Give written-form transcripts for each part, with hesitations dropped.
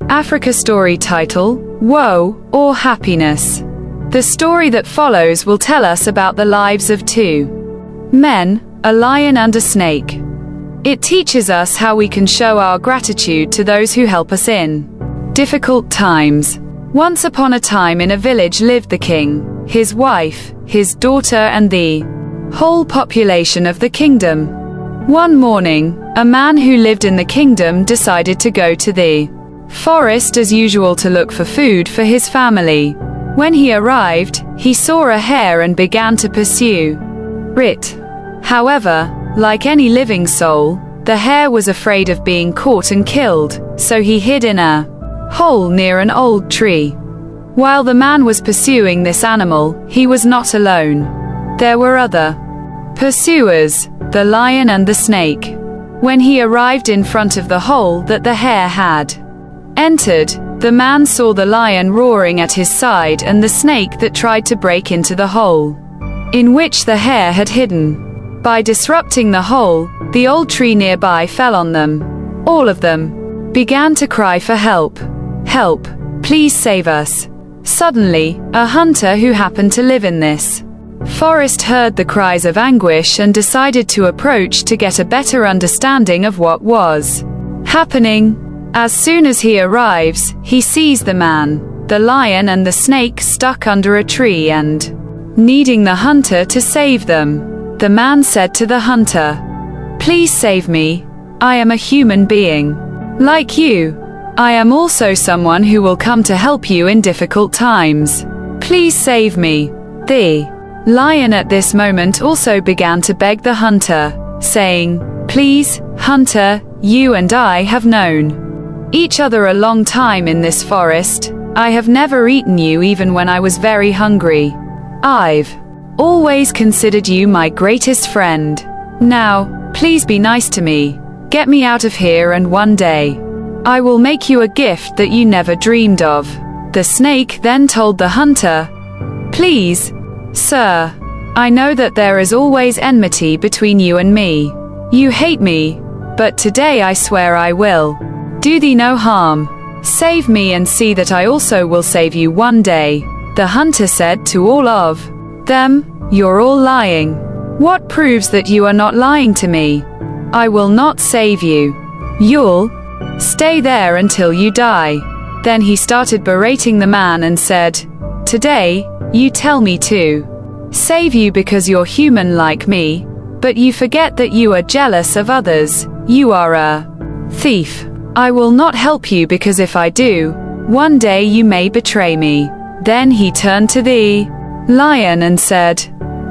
Africa story title, Woe or Happiness. The story that follows will tell us about the lives of two men, a lion and a snake. It teaches us how we can show our gratitude to those who help us in difficult times. Once upon a time in a village lived the king, his wife, his daughter and the whole population of the kingdom. One morning, a man who lived in the kingdom decided to go to the forest as usual to look for food for his family. When he arrived, he saw a hare and began to pursue it. However, like any living soul, the hare was afraid of being caught and killed, so he hid in a hole near an old tree. While the man was pursuing this animal, he was not alone. There were other pursuers, the lion and the snake. When he arrived in front of the hole that the hare had entered, the man saw the lion roaring at his side and the snake that tried to break into the hole in which the hare had hidden. By disrupting the hole, the old tree nearby fell on them. All of them began to cry for help. Help, please save us. Suddenly, a hunter who happened to live in this forest heard the cries of anguish and decided to approach to get a better understanding of what was happening. As soon as he arrives, he sees the man, the lion and the snake stuck under a tree and needing the hunter to save them. The man said to the hunter, "Please save me. I am a human being. Like you, I am also someone who will come to help you in difficult times. Please save me." The lion at this moment also began to beg the hunter, saying, "Please, hunter, you and I have known each other a long time in this forest. I have never eaten you even when I was very hungry. I've always considered you my greatest friend. Now, please be nice to me. Get me out of here and one day I will make you a gift that you never dreamed of." The snake then told the hunter, "Please, sir, I know that there is always enmity between you and me. You hate me, but today I swear I will do thee no harm. Save me and see that I also will save you one day." The hunter said to all of them, "You're all lying. What proves that you are not lying to me? I will not save you. You'll stay there until you die." Then he started berating the man and said, "Today, you tell me to save you because you're human like me, but you forget that you are jealous of others. You are a thief. I will not help you because if I do, one day you may betray me." Then he turned to the lion and said,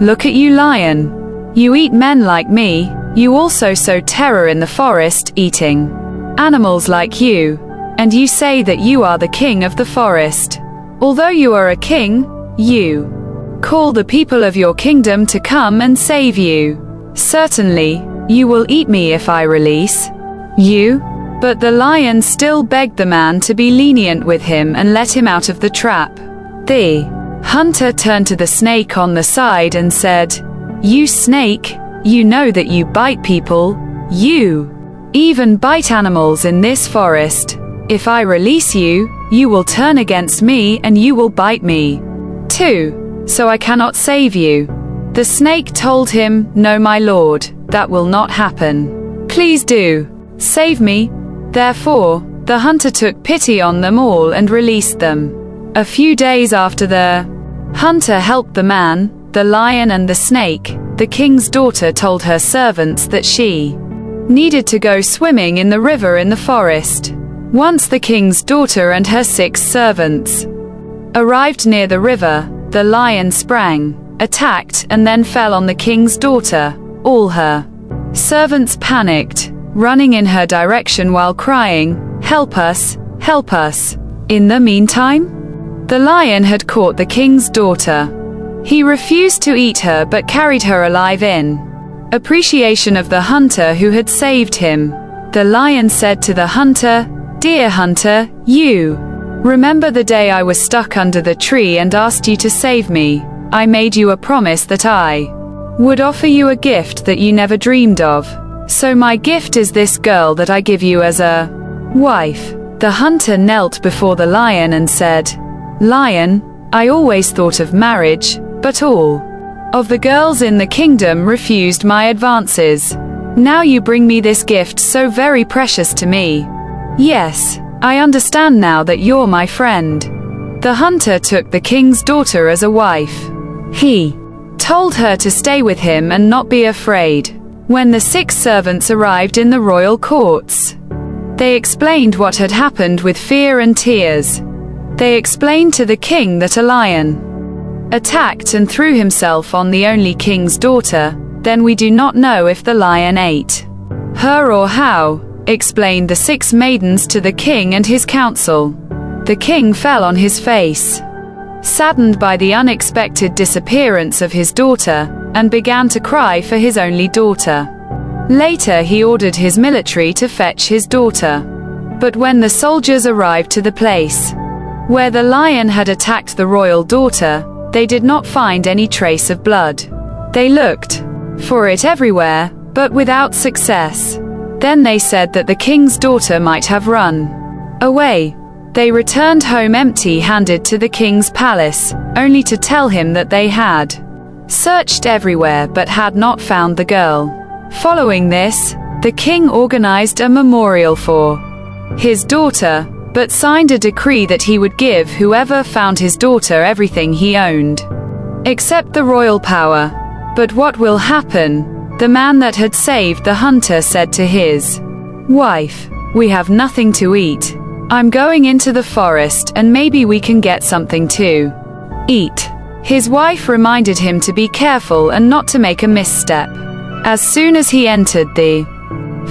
"Look at you, lion. You eat men like me. You also sow terror in the forest, eating animals like you. And you say that you are the king of the forest. Although you are a king, you call the people of your kingdom to come and save you. Certainly, you will eat me if I release you." But the lion still begged the man to be lenient with him and let him out of the trap. The hunter turned to the snake on the side and said, "You snake, you know that you bite people. You even bite animals in this forest. If I release you, you will turn against me and you will bite me too, so I cannot save you." The snake told him, "No, my lord, that will not happen. Please do save me." Therefore, the hunter took pity on them all and released them. A few days after the hunter helped the man, the lion and the snake, the king's daughter told her servants that she needed to go swimming in the river in the forest. Once the king's daughter and her 6 servants arrived near the river, the lion sprang, attacked, and then fell on the king's daughter. All her servants panicked, running in her direction while crying, "Help us, help us." In the meantime, the lion had caught the king's daughter. He refused to eat her but carried her alive in appreciation of the hunter who had saved him. The lion said to the hunter, "Dear hunter, you remember the day I was stuck under the tree and asked you to save me? I made you a promise that I would offer you a gift that you never dreamed of. So my gift is this girl that I give you as a wife. The hunter knelt before the lion and said, "Lion, I always thought of marriage, but all of the girls in the kingdom refused my advances. Now you bring me this gift so very precious to me. Yes, I understand now that you're my friend." The hunter took the king's daughter as a wife. He told her to stay with him and not be afraid. When the 6 servants arrived in the royal courts, they explained what had happened with fear and tears. They explained to the king that a lion attacked and threw himself on the only king's daughter. Then we do not know if the lion ate her or how, explained the 6 maidens to the king and his council. The king fell on his face, saddened by the unexpected disappearance of his daughter, and began to cry for his only daughter. Later he ordered his military to fetch his daughter. But when the soldiers arrived to the place where the lion had attacked the royal daughter, they did not find any trace of blood. They looked for it everywhere, but without success. Then they said that the king's daughter might have run away. They returned home empty-handed to the king's palace, only to tell him that they had searched everywhere but had not found the girl. Following this, the king organized a memorial for his daughter, but signed a decree that he would give whoever found his daughter everything he owned, except the royal power. But what will happen? The man that had saved the hunter said to his wife, "We have nothing to eat. I'm going into the forest and maybe we can get something to eat." His wife reminded him to be careful and not to make a misstep. As soon as he entered the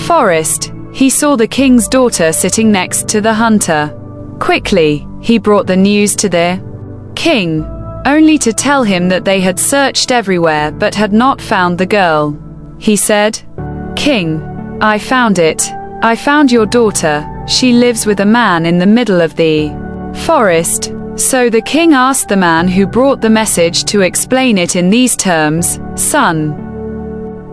forest, he saw the king's daughter sitting next to the hunter. Quickly, he brought the news to the king, only to tell him that they had searched everywhere but had not found the girl. He said, "King, I found it. I found your daughter. She lives with a man in the middle of the forest." So the king asked the man who brought the message to explain it in these terms, "Son,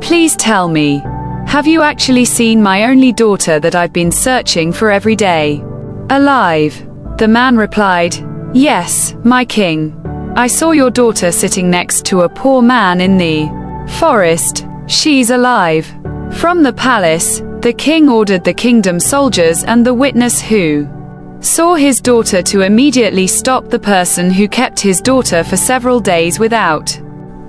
please tell me, have you actually seen my only daughter that I've been searching for every day alive?" The man replied, "Yes, my king. I saw your daughter sitting next to a poor man in the forest. She's alive." From the palace, the king ordered the kingdom soldiers and the witness who saw his daughter to immediately stop the person who kept his daughter for several days without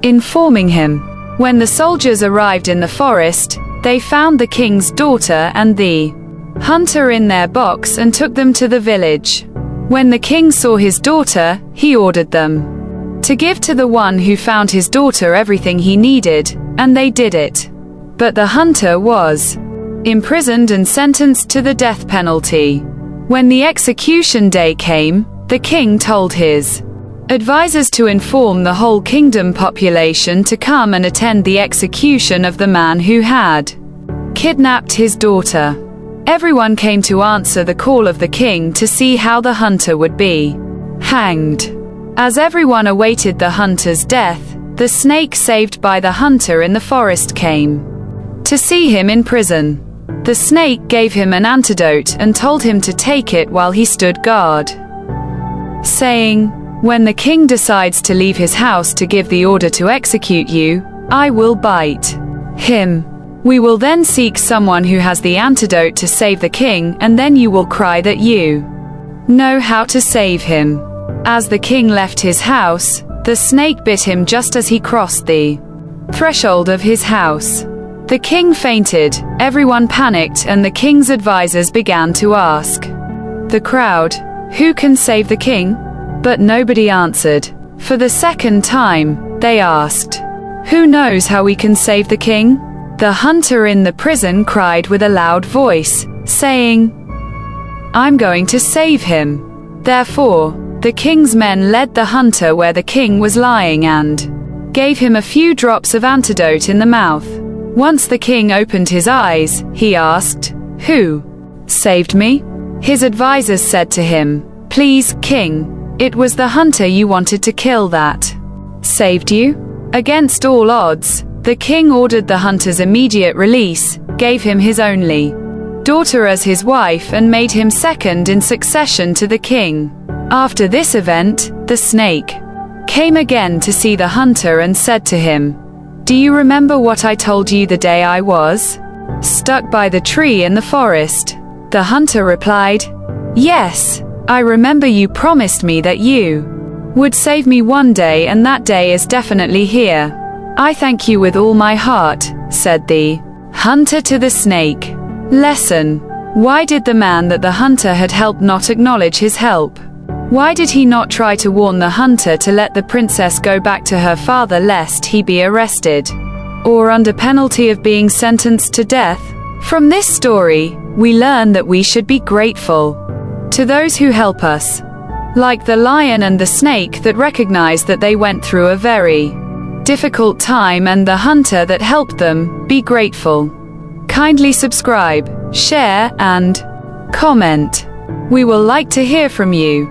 informing him. When the soldiers arrived in the forest, they found the king's daughter and the hunter in their box and took them to the village. When the king saw his daughter, he ordered them to give to the one who found his daughter everything he needed, and they did it. But the hunter was imprisoned and sentenced to the death penalty. When the execution day came, the king told his advisors to inform the whole kingdom population to come and attend the execution of the man who had kidnapped his daughter. Everyone came to answer the call of the king to see how the hunter would be hanged. As everyone awaited the hunter's death, the snake saved by the hunter in the forest came to see him in prison. The snake gave him an antidote and told him to take it while he stood guard, saying, "When the king decides to leave his house to give the order to execute you, I will bite him. We will then seek someone who has the antidote to save the king, and then you will cry that you know how to save him." As the king left his house, the snake bit him just as he crossed the threshold of his house. The king fainted, everyone panicked, and the king's advisors began to ask the crowd, "Who can save the king?" But nobody answered. For the second time, they asked, "Who knows how we can save the king?" The hunter in the prison cried with a loud voice, saying, "I'm going to save him." Therefore, the king's men led the hunter where the king was lying and gave him a few drops of antidote in the mouth. Once the king opened his eyes, he asked, "Who saved me?" His advisors said to him, "Please, king, it was the hunter you wanted to kill that saved you." Against all odds, the king ordered the hunter's immediate release, gave him his only daughter as his wife and made him second in succession to the king. After this event, the snake came again to see the hunter and said to him, "Do you remember what I told you the day I was stuck by the tree in the forest?" The hunter replied, "Yes, I remember you promised me that you would save me one day, and that day is definitely here. I thank you with all my heart," said the hunter to the snake. Lesson: why did the man that the hunter had helped not acknowledge his help? Why did he not try to warn the hunter to let the princess go back to her father lest he be arrested, or under penalty of being sentenced to death? From this story, we learn that we should be grateful to those who help us, like the lion and the snake that recognize that they went through a very difficult time, and the hunter that helped them. Be grateful. Kindly subscribe, share, and comment. We will like to hear from you.